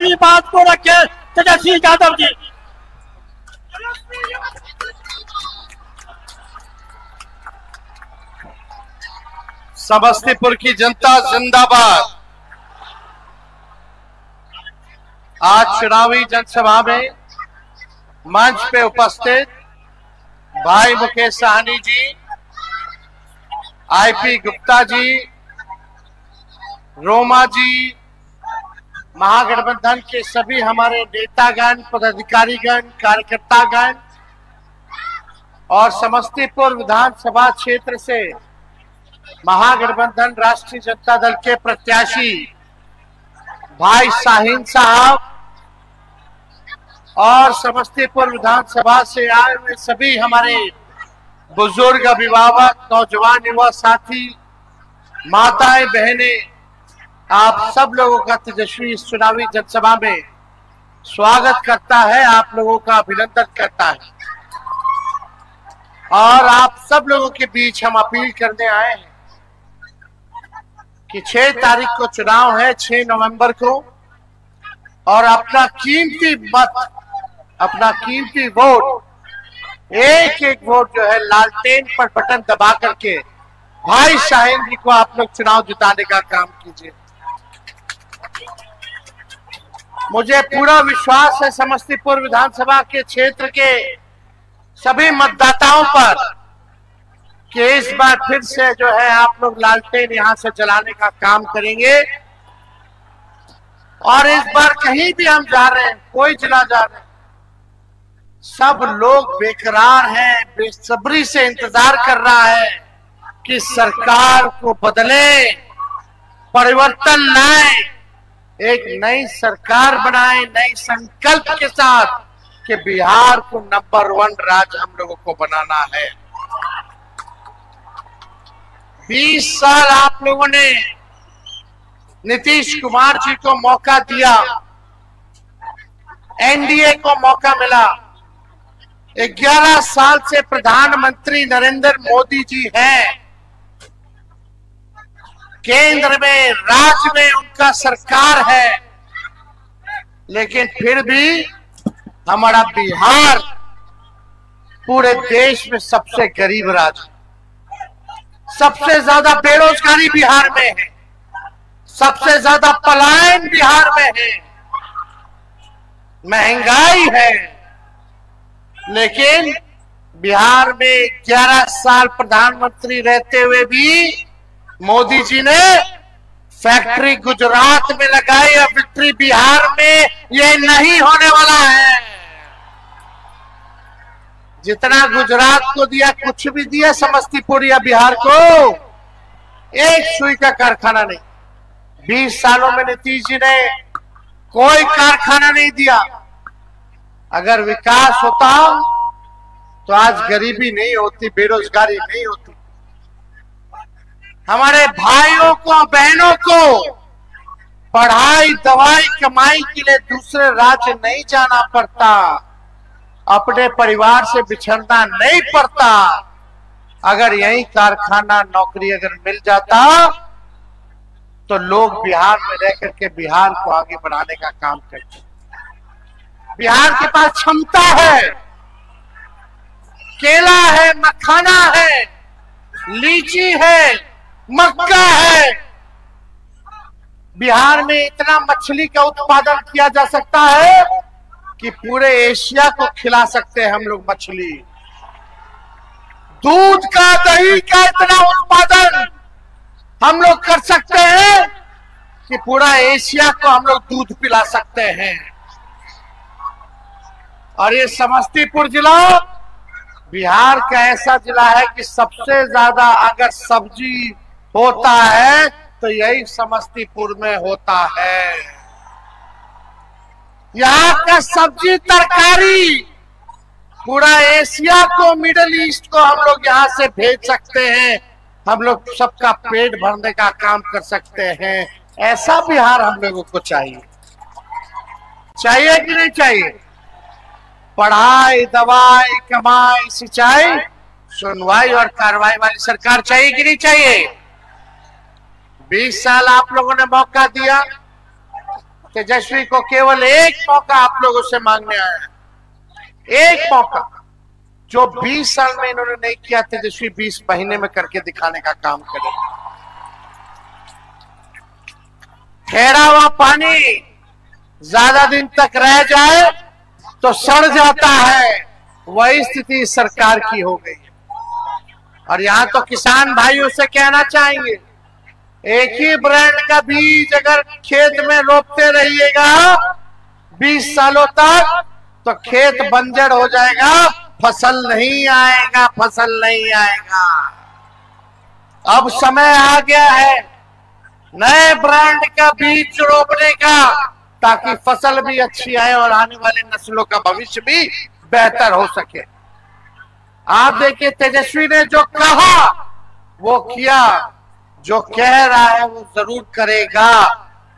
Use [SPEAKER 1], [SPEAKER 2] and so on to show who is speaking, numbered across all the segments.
[SPEAKER 1] बात को रखे तेजस्वी यादव जी।
[SPEAKER 2] समस्तीपुर की जनता जिंदाबाद। आज चुनावी जनसभा में मंच पे उपस्थित भाई मुकेश साहनी जी, आईपी गुप्ता जी, रोमा जी, महागठबंधन के सभी हमारे नेतागण, पदाधिकारीगण, कार्यकर्तागण और समस्तीपुर विधानसभा क्षेत्र से महागठबंधन राष्ट्रीय जनता दल के प्रत्याशी भाई शाहीन साहब और समस्तीपुर विधानसभा से आए हुए सभी हमारे बुजुर्ग, अभिभावक, नौजवान, युवा साथी, माताएं, बहनें, आप सब लोगों का तेजस्वी इस चुनावी जनसभा में स्वागत करता है, आप लोगों का अभिनंदन करता है। और आप सब लोगों के बीच हम अपील करने आए हैं कि 6 तारीख को चुनाव है, 6 नवंबर को, और अपना कीमती मत, अपना कीमती वोट, एक एक वोट जो है लालटेन पर बटन दबा करके भाई शाहीन जी को आप लोग चुनाव जिताने का काम कीजिए। मुझे पूरा विश्वास है समस्तीपुर विधानसभा के क्षेत्र के सभी मतदाताओं पर कि इस बार फिर से जो है आप लोग लालटेन यहां से जलाने का काम करेंगे। और इस बार कहीं भी हम जा रहे हैं, कोई जिला जा रहे हैं, सब लोग बेकरार हैं, बेसब्री से इंतजार कर रहा है कि सरकार को बदले, परिवर्तन लाए, एक नई सरकार बनाए, नई संकल्प के साथ कि बिहार को नंबर 1 राज्य हम लोगों को बनाना है। 20 साल आप लोगों ने नीतीश कुमार जी को मौका दिया, एनडीए को मौका मिला। 11 साल से प्रधानमंत्री नरेंद्र मोदी जी हैं, केंद्र में, राज्य में उनका सरकार है, लेकिन फिर भी हमारा बिहार पूरे देश में सबसे गरीब राज्य, सबसे ज्यादा बेरोजगारी बिहार में है, सबसे ज्यादा पलायन बिहार में है, महंगाई है। लेकिन बिहार में 11 साल प्रधानमंत्री रहते हुए भी मोदी जी ने फैक्ट्री गुजरात में लगाई, और फैक्ट्री बिहार में ये नहीं होने वाला है। जितना गुजरात को दिया, कुछ भी दिया समस्तीपुर या बिहार को, एक सुई का कारखाना नहीं। 20 सालों में नीतीश जी ने कोई कारखाना नहीं दिया। अगर विकास होता तो आज गरीबी नहीं होती, बेरोजगारी नहीं होती, हमारे भाइयों को, बहनों को पढ़ाई, दवाई, कमाई के लिए दूसरे राज्य नहीं जाना पड़ता, अपने परिवार से बिछड़ना नहीं पड़ता। अगर यही कारखाना, नौकरी अगर मिल जाता तो लोग बिहार में रह करके बिहार को आगे बढ़ाने का काम करते। बिहार के पास क्षमता है, केला है, मखाना है, लीची है, मक्का है। बिहार में इतना मछली का उत्पादन किया जा सकता है कि पूरे एशिया को खिला सकते हैं हम लोग मछली। दूध का, दही का इतना उत्पादन हम लोग कर सकते हैं कि पूरा एशिया को हम लोग दूध पिला सकते हैं। और ये समस्तीपुर जिला बिहार का ऐसा जिला है कि सबसे ज्यादा अगर सब्जी होता है तो यही समस्तीपुर में होता है। यहाँ का सब्जी, तरकारी पूरा एशिया को, मिडिल ईस्ट को हम लोग यहाँ से भेज सकते हैं। हम लोग सबका पेट भरने का काम कर सकते हैं। ऐसा बिहार हम लोगों को चाहिए। चाहिए कि नहीं चाहिए? पढ़ाई, दवाई, कमाई, सिंचाई, सुनवाई और कार्रवाई वाली सरकार चाहिए कि नहीं चाहिए? 20 साल आप लोगों ने मौका दिया, तेजस्वी को केवल एक मौका आप लोगों से मांगने आया, एक मौका। जो 20 साल में इन्होंने नहीं किया, तेजस्वी 20 महीने में करके दिखाने का काम करे। ठहरा हुआ पानी ज्यादा दिन तक रह जाए तो सड़ जाता है, वही स्थिति सरकार की हो गई है। और यहां तो किसान भाइयों से कहना चाहेंगे, एक ही ब्रांड का बीज अगर खेत में रोपते रहिएगा 20 सालों तक तो खेत बंजर हो जाएगा, फसल नहीं आएगा, फसल नहीं आएगा। अब समय आ गया है नए ब्रांड का बीज रोपने का, ताकि फसल भी अच्छी आए और आने वाले नस्लों का भविष्य भी बेहतर हो सके। आप देखिए, तेजस्वी ने जो कहा वो किया, जो कह रहा है वो जरूर करेगा।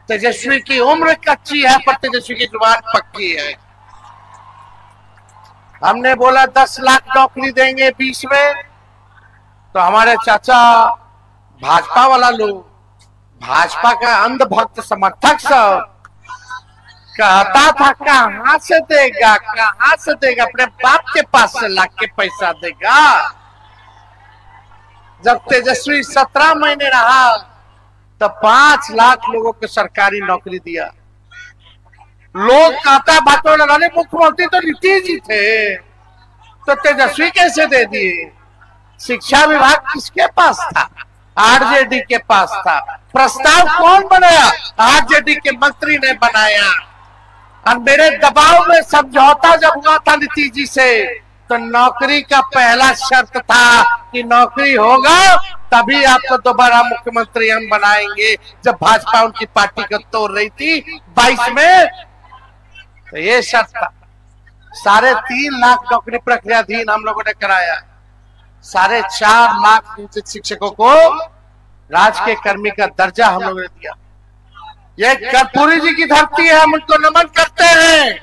[SPEAKER 2] तेजस्वी की उम्र कच्ची है पर तेजस्वी की जुबान पक्की है। हमने बोला 10 लाख नौकरी देंगे 20 में, तो हमारे चाचा भाजपा वाला लोग, भाजपा का अंधभक्त समर्थक सब कहता था कहां से देगा, कहां से देगा, अपने बाप के पास से लाख के पैसा देगा। जब तेजस्वी 17 महीने रहा तो 5 लाख लोगों को सरकारी नौकरी दिया। लोग कहता बातों लगाने, मुख्यमंत्री तो नीतीश जी थे, तो तेजस्वी कैसे दे दिए? शिक्षा विभाग किसके पास था? आरजेडी के पास था। प्रस्ताव कौन बनाया? आरजेडी के मंत्री ने बनाया। और मेरे दबाव में समझौता जब हुआ था नीतीश जी से, तो नौकरी का पहला शर्त था कि नौकरी होगा तभी आपको दोबारा मुख्यमंत्री हम बनाएंगे। जब भाजपा उनकी पार्टी को तोड़ रही थी 22 में, तो ये शर्त था। 3.5 लाख नौकरी प्रक्रियाधीन हम लोगों ने कराया। 4.5 लाख नियोजित शिक्षकों को राजकीय कर्मी का दर्जा हम लोगों ने दिया। ये कर्पूरी जी की धरती है, हम उनको नमन करते हैं।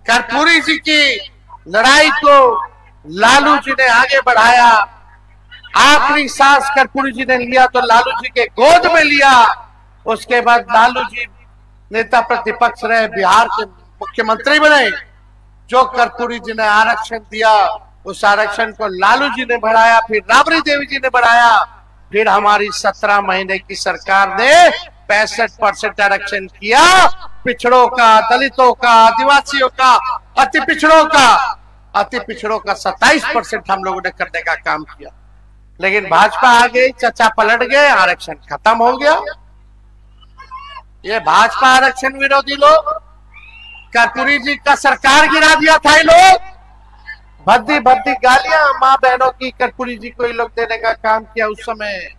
[SPEAKER 2] कर्पूरी जी की लड़ाई को लालू जी ने आगे बढ़ाया। आखिरी सांस कर्पूरी जी ने लिया तो लालू जी के गोद में लिया। उसके बाद लालू जी नेता प्रतिपक्ष रहे, बिहार के मुख्यमंत्री बने। जो कर्पूरी जी ने आरक्षण दिया, उस आरक्षण को लालू जी ने बढ़ाया, फिर राबड़ी देवी जी ने बढ़ाया, फिर हमारी 17 महीने की सरकार ने 65% आरक्षण किया। पिछड़ों का, दलितों का, आदिवासियों का, अति पिछड़ों का 27% हम लोगों ने करने का काम किया। लेकिन भाजपा आ गई, चचा पलट गए, आरक्षण खत्म हो गया। ये भाजपा आरक्षण विरोधी लोग, कर्पूरी जी का सरकार गिरा दिया था। ये लोग भद्दी भद्दी गालियां माँ बहनों की कर्पूरी जी को ये लोग देने का काम किया उस समय।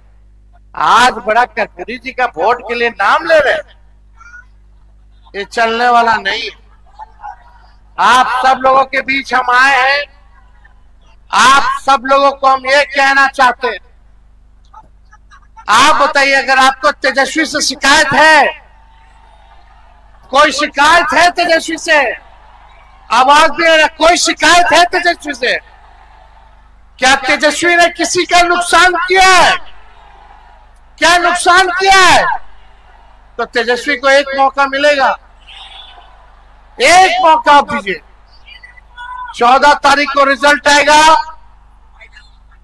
[SPEAKER 2] आज बड़ा कर्पूरी जी का वोट के लिए नाम ले रहे, ये चलने वाला नहीं। आप सब लोगों के बीच हम आए हैं, आप सब लोगों को हम ये कहना चाहते हैं, आप बताइए अगर आपको तेजस्वी से शिकायत है, कोई शिकायत है तेजस्वी से? आवाज दे रहा, कोई शिकायत है तेजस्वी से? क्या तेजस्वी ने किसी का नुकसान किया है? क्या नुकसान किया है? तो तेजस्वी को एक मौका मिलेगा, एक मौका दीजिए। 14 तारीख को रिजल्ट आएगा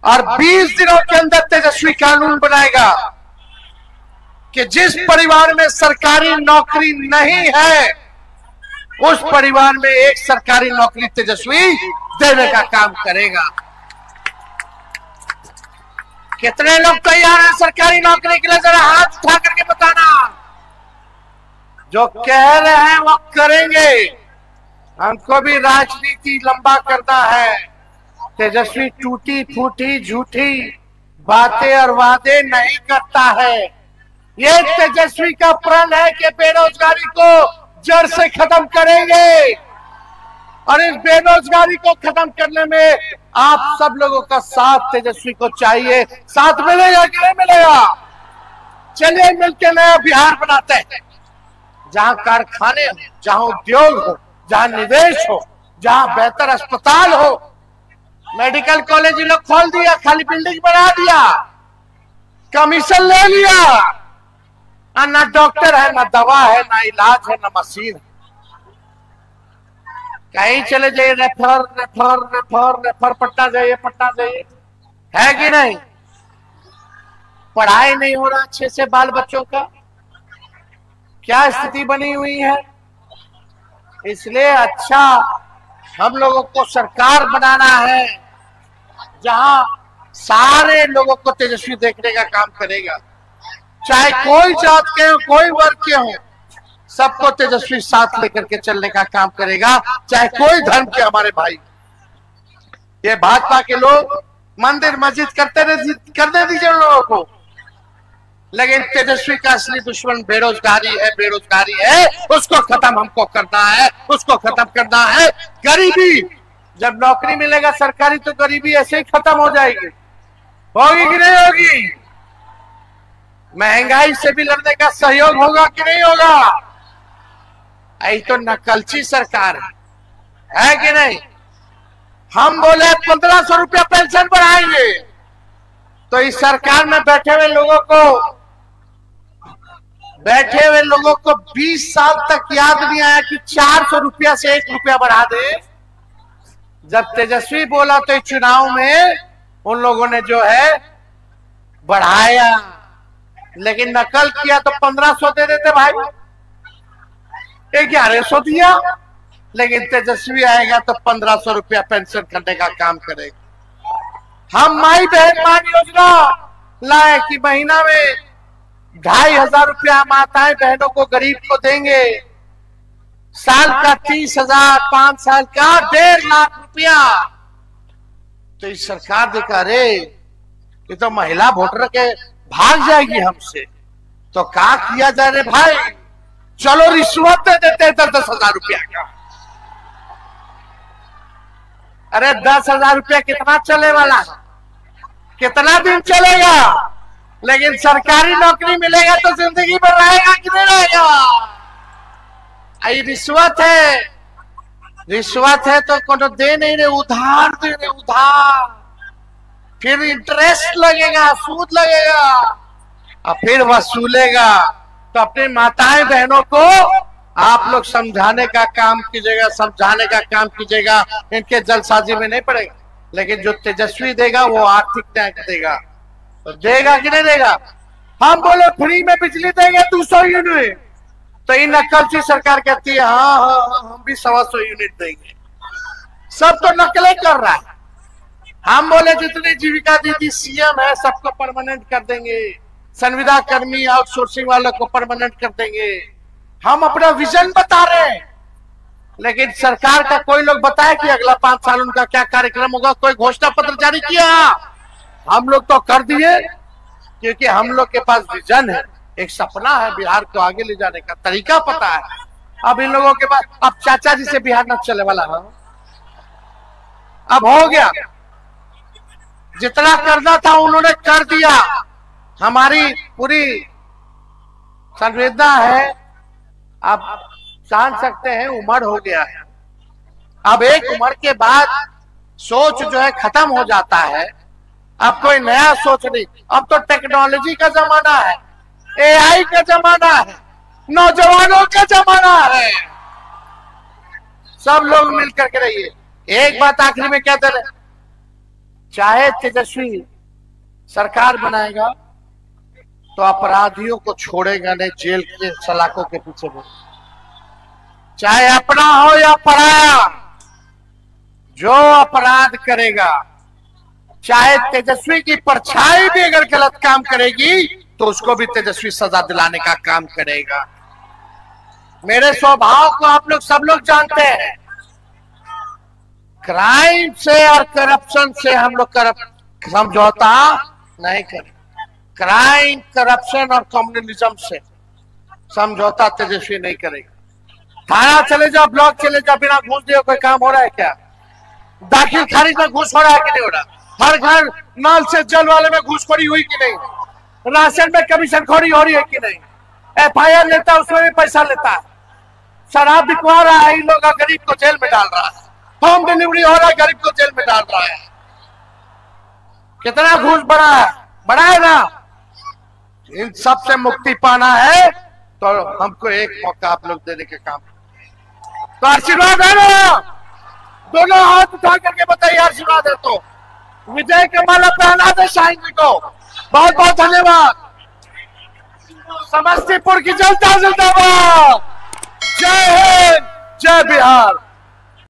[SPEAKER 2] और 20 दिनों के अंदर तेजस्वी कानून बनाएगा कि जिस परिवार में सरकारी नौकरी नहीं है, उस परिवार में एक सरकारी नौकरी तेजस्वी देने का काम करेगा। कितने लोग तैयार हैं सरकारी नौकरी के लिए? जरा हाथ उठा करके बताना। जो कह रहे हैं वो करेंगे। हमको भी राजनीति लंबा करना है। तेजस्वी टूटी फूटी झूठी बातें और वादे नहीं करता है। ये तेजस्वी का प्रण है कि बेरोजगारी को जड़ से खत्म करेंगे, और इस बेरोजगारी को खत्म करने में आप सब लोगों का साथ तेजस्वी को चाहिए। साथ मिलेगा कि नहीं मिलेगा? चलिए मिलकर नया बिहार बनाते हैं, जहां कारखाने हो, जहां उद्योग हो, जहां निवेश हो, जहां बेहतर अस्पताल हो। मेडिकल कॉलेज लोग खोल दिया, खाली बिल्डिंग बना दिया, कमीशन ले लिया, ना डॉक्टर है, ना दवा है, ना इलाज है, ना मशीन है। कहीं चले जाइए refer refer refer refer, Patna जाइए पटना जाइए, है कि नहीं? पढ़ाई नहीं हो रहा अच्छे से बाल बच्चों का, क्या स्थिति बनी हुई है। इसलिए अच्छा हम लोगों को सरकार बनाना है जहां सारे लोगों को तेजस्वी देखने का काम करेगा, चाहे कोई जात के हो, कोई वर्ग के हो, सबको तेजस्वी साथ लेकर के चलने का काम करेगा, चाहे कोई धर्म के हमारे भाई। ये भाजपा के लोग मंदिर मस्जिद करने दीजिए उन लोगों को, लेकिन तेजस्वी का असली दुश्मन बेरोजगारी है, बेरोजगारी है, उसको खत्म हमको करना है, उसको खत्म करना है। गरीबी, जब नौकरी मिलेगा सरकारी तो गरीबी ऐसे ही खत्म हो जाएगी, होगी कि नहीं होगी? महंगाई से भी लड़ने का सहयोग होगा कि नहीं होगा? यही तो नकलची सरकार है कि नहीं? हम बोले 1500 रुपया पेंशन बढ़ाएंगे, तो इस सरकार में बैठे हुए लोगों को 20 साल तक याद नहीं आया कि 400 रुपया से 1 रुपया बढ़ा दे। जब तेजस्वी बोला तो चुनाव में उन लोगों ने जो है बढ़ाया, लेकिन नकल किया तो 1500 दे देते भाई, 1100 दिया, लेकिन तेजस्वी आएगा तो 1500 रुपया पेंशन करने का काम करेगा। हम माई बहन मान योजना लाए कि महीना में 2500 रुपया माताएं बहनों को गरीब को देंगे, साल का 30,000, 5 साल का 1.5 लाख रुपया। तो इस सरकार देखा रे ये तो महिला वोटर के भाग जाएगी हमसे, तो क्या किया जाए रे भाई? चलो रिश्वत दे देते हैं 10,000 रुपया का। अरे 10,000 रुपया कितना चले वाला है, कितना दिन चलेगा? लेकिन सरकारी नौकरी मिलेगा तो जिंदगी भर रहेगा कि नहीं रहेगा? ये रिश्वत है, रिश्वत है तो कोनो दे नहीं रहे, उधार दे रहे, उधार, फिर इंटरेस्ट लगेगा, सूद लगेगा और फिर वसूलेगा। तो अपने माताएं बहनों को आप लोग समझाने का काम कीजिएगा, समझाने का काम कीजिएगा, इनके जल्दसाजी में नहीं पड़ेगा। लेकिन जो तेजस्वी देगा वो आर्थिक न्याय देगा, तो देगा कि नहीं देगा? हम बोले फ्री में बिजली देंगे 200 यूनिट, तो इन नकलची सरकार कहती है हाँ हाँ हाँ हम भी 125 यूनिट देंगे। सब तो नकलें कर रहा है। हम बोले जितनी जीविका दीदी सीएम है सबको परमानेंट कर देंगे, संविदा कर्मी आउटसोर्सिंग वालों को परमानेंट कर देंगे। हम अपना विजन बता रहे हैं, लेकिन सरकार का कोई लोग बताए कि अगला 5 साल उनका क्या कार्यक्रम होगा? कोई घोषणा पत्र जारी किया? हम लोग तो कर दिए, क्योंकि हम लोग के पास विजन है, एक सपना है, बिहार को आगे ले जाने का तरीका पता है। अब इन लोगों के पास, अब चाचा जी से बिहार न चले वाला है, अब हो गया, जितना करना था उन्होंने कर दिया। हमारी पूरी संवेदना है, आप जान सकते हैं उम्र हो गया है, अब एक उम्र के बाद सोच जो है खत्म हो जाता है, अब कोई नया सोच नहीं। अब तो टेक्नोलॉजी का जमाना है, एआई का जमाना है, नौजवानों का जमाना है, सब लोग मिलकर के रहिए। एक बात आखिरी में कहते रहे, चाहे तेजस्वी सरकार बनाएगा तो अपराधियों को छोड़ेगा नहीं, जेल के सलाखों के पीछे वो, चाहे अपना हो या पराया, जो अपराध करेगा, चाहे तेजस्वी की परछाई भी अगर गलत काम करेगी तो उसको भी तेजस्वी सजा दिलाने का काम करेगा। मेरे स्वभाव को आप लोग सब लोग जानते हैं, क्राइम से और करप्शन से हम लोग समझौता नहीं करें। क्राइम, करप्शन और कम्युनलिज्म से समझौता तेजस्वी नहीं करेगा। थाना चले जाओ, ब्लॉक चले जाओ, बिना घूस दिए कोई काम हो रहा है क्या? दाखिल खारिज में घूस हो रहा है कि नहीं हो रहा? हर घर नल से जल वाले में घूसखोरी हुई कि नहीं? राशन में कमीशन खोरी हो रही है कि नहीं? एफआईआर लेता है उसमें भी पैसा लेता है, शराब बिकवा रहा है, इन लोग गरीब को जेल में डाल रहा है, होम डिलीवरी हो रहा है, गरीब को जेल में डाल रहा है। कितना घूस बढ़ा है? बढ़ा है ना? इन सब से मुक्ति पाना है तो हमको एक मौका आप लोग देने के काम। तो आशीर्वाद है ना? दोनों हाथ उठा करके बताइए आशीर्वाद है तो। विजय के माला पहना दे शाहीन जी को। बहुत बहुत धन्यवाद। समस्तीपुर की जनता जिंदाबाद। जय हिंद, जय बिहार।